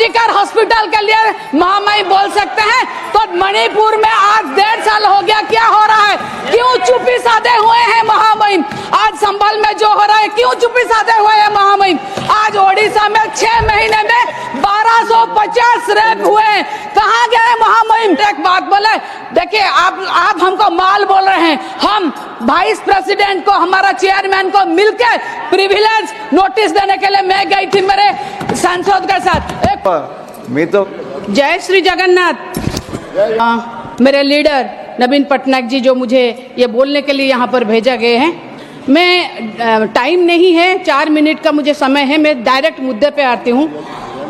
RG Kar hospital के लिए महामहिम बोल सकते हैं, तो मणिपुर में आज 1.5 साल हो गया, क्या हो रहा है? क्यों चुप्पी साधे हुए हैं महामहिम? आज संभल में जो हो रहा है, क्यों चुप्पी साधे हुए हैं महामहिम? आज ओडिशा में 6 महीने में 1250 रेप हुए हैं, कहाँ गए महामहिम? एक बात बोले, देखिए आप हमको माल बोल रहे हैं, हम वाइस प्रेसिडेंट को, हमारा चेयरमैन को मिलकर प्रिविलेज नोटिस देने के लिए मैं गई थी मेरे सांसद के साथ। मैं तो जय श्री जगन्नाथ। मेरे लीडर नवीन पटनायक जी जो मुझे ये बोलने के लिए यहाँ पर भेजा गए हैं, मैं टाइम नहीं है, 4 मिनट का मुझे समय है, मैं डायरेक्ट मुद्दे पे आती हूँ।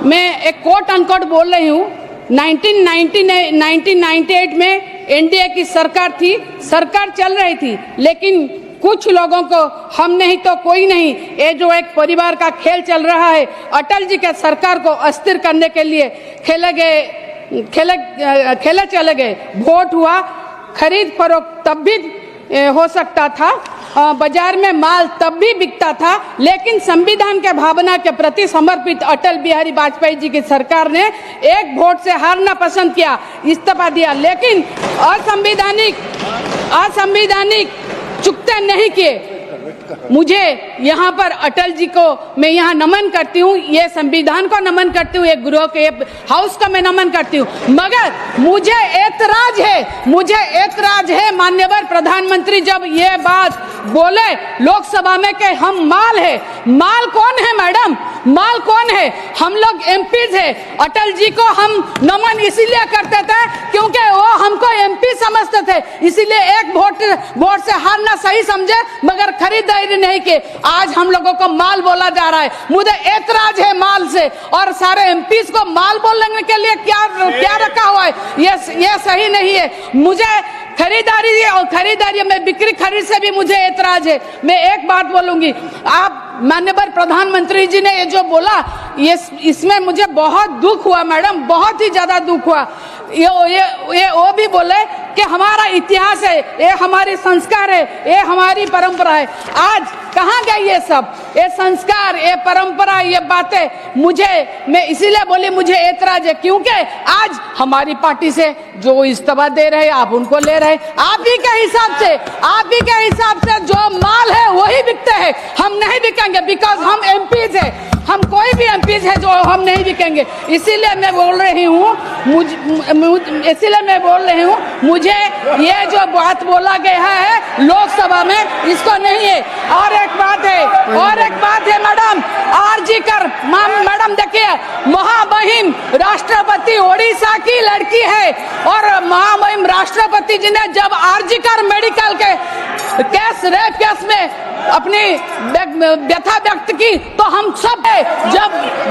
मैं एक कोट अनकोट बोल रही हूँ। 1998 में एनडीए की सरकार थी, सरकार चल रही थी, लेकिन कुछ लोगों को हम नहीं तो कोई नहीं, ये जो एक परिवार का खेल चल रहा है, अटल जी के सरकार को अस्थिर करने के लिए खेले चले गए। वोट हुआ, खरीद फरोख्त तब भी हो सकता था, बाजार में माल तब भी बिकता था, लेकिन संविधान के भावना के प्रति समर्पित अटल बिहारी वाजपेयी जी की सरकार ने एक वोट से हारना पसंद किया, इस्तीफा दिया, लेकिन असंवैधानिक चुकते नहीं किए। मुझे यहाँ पर अटल जी को मैं यहाँ नमन करती हूँ, ये संविधान को नमन करती हूँ, एक गृह के हाउस का मैं नमन करती हूँ, मगर मुझे एतराज है माननीय प्रधानमंत्री जब ये बात बोले लोकसभा में कि हम माल है। माल कौन है मैडम? माल कौन है? हम लोग एमपीज है। अटल जी को हम नमन इसीलिए करते थे क्योंकि वो हमको एमपी समझते थे, इसीलिए एक वोट से हारना सही समझे, मगर खरीदारी नहीं की। आज हम लोगों को माल बोला जा रहा है, मुझे एतराज है माल से, और सारे एमपीज को माल बोलने के लिए क्या रखा हुआ है, ये सही नहीं है। मुझे खरीदारी में बिक्री खरीद से भी मुझे एतराज है। मैं एक बात बोलूंगी, आप माननीय प्रधानमंत्री जी ने ये जो बोला, इसमें मुझे बहुत दुख हुआ मैडम, बहुत ही ज्यादा दुख हुआ। ये वो भी बोले कि हमारा इतिहास है, ये हमारी संस्कार है, ये हमारी परंपरा है। आज कहाँ गए ये सब, ये संस्कार, ये परंपरा, ये बातें? मैं इसीलिए बोली मुझे एतराज है क्योंकि आज हमारी पार्टी से जो इस्तीफा दे रहे हैं, आप उनको ले रहे हैं। आप ही के हिसाब से जो माल है वही बिकते हैं, हम नहीं बिकेंगे, बिकॉज हम एमपीज है, हम कोई भी एमपीज है जो हम नहीं बिकेंगे। इसीलिए मैं बोल रही हूँ, मुझे ये जो बात बोला गया है लोकसभा में, इसको नहीं है। और एक बात है मैडम, आरजीकर मैडम देखिए, महामहिम राष्ट्रपति ओडिशा की लड़की है, और महामहिम राष्ट्रपति जी ने जब आरजीकर मेडिकल के रेप केस में अपनी व्यथा व्यक्त की, तो हम सब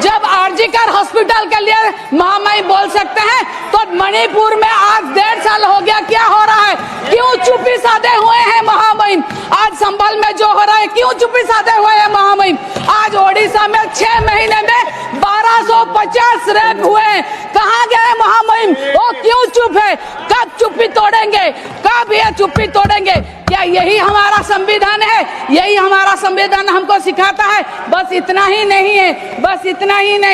जब आरजीकर हॉस्पिटल के लिए महामहिम बोल सकते हैं, तो मणिपुर में आज 1.5 साल हो गया, क्या हो रहा है? क्यों चुप्पी साधे हुए हैं महामहिम? आज संभल में जो हो रहा है, क्यों चुप्पी साधे हुए हैं महामहिम? आज ओडिशा में 6 महीने में 1250 रेप हुए हैं, कहाँ गए महामहिम? वो क्यों चुप है? कब चुप्पी तोड़ेंगे? कब ये चुप्पी तोड़ेंगे? क्या यही हमारा संविधान है? यही हमारा संविधान हमको सिखाता है? बस इतना ही नहीं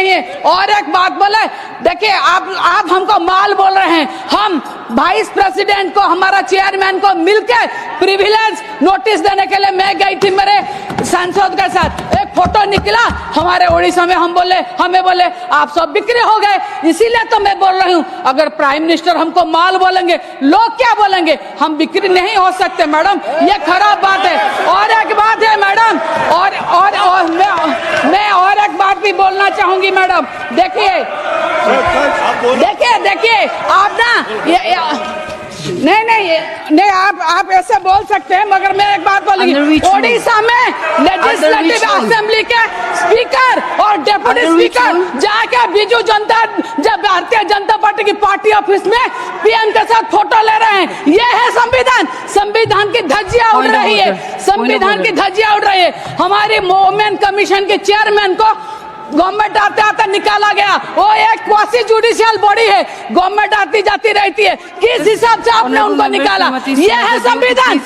है। और एक बात बोले, देखिए आप हमको माल बोल रहे हैं, हम वाइस प्रेसिडेंट को, हमारा चेयरमैन को मिलकर प्रिविलेज नोटिस देने के लिए मैं गई थी मेरे सांसद के साथ। एक फोटो निकला हमारे ओडिशा में, हमें बोले आप सब बिक्री हो गए। इसीलिए तो मैं बोल रही हूँ, अगर प्राइम मिनिस्टर हमको माल बोलेंगे, लोग क्या बोलेंगे? हम बिक्री नहीं हो सकते मैडम, ये खराब बात है। और एक बात है मैडम, मैं और एक बात भी बोलना चाहूंगी मैडम। देखिए आप ना नहीं आप ऐसे बोल सकते हैं, मगर मैं एक बात बोलूंगी, ओडिशा में लेजिस्लेटिव असेंबली के स्पीकर और डेप्यूटी स्पीकर जाके भारतीय जनता पार्टी की पार्टी ऑफिस में पीएम के साथ फोटो ले रहे हैं। ये है संविधान की धज्जियां उड़ रही है, हमारी वुमेन कमीशन के चेयरमैन को गवर्नमेंट आते निकाला गया। वो एक क्वासी जुडिशियल बॉडी है, गवर्नमेंट आती जाती रहती है, किस हिसाब से आपने उनको निकाला? ये है संविधान।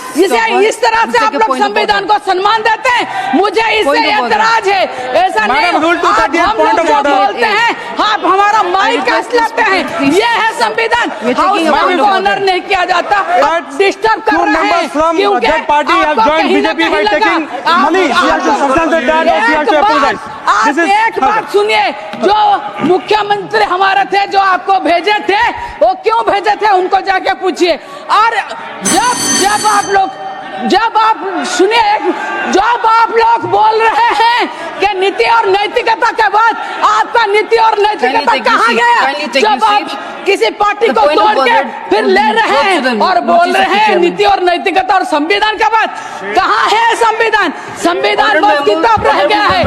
इस तरह से आप लोग संविधान को सम्मान देते हैं, मुझे इससे एतराज है। ऐसा नहीं, हम लोग जो बोलते हैं, आप हमारा बाईकाट लाते हैं। ये है संविधान। हाउस को ऑनर नहीं किया जाता, डिस्टर्ब कर रहे हैं क्योंकि आपको कहीं ना कहीं लगा। आप एक बात सुनिए, जो मुख्यमंत्री हमारे थे जो आपको भेजे थे, वो क्यों भेजे थे उनको जाके पूछिए। और जब आप सुनिए, जब आप लोग बोल रहे हैं कि नीति और नैतिकता के बाद आपका नीति और नैतिकता कहाँ गया? जब आप किसी पार्टी को तोड़ के फिर ले रहे हैं और बोल रहे हैं नीति और नैतिकता और संविधान के बाद, कहाँ है संविधान? संविधान बहुत किताब रह गया है।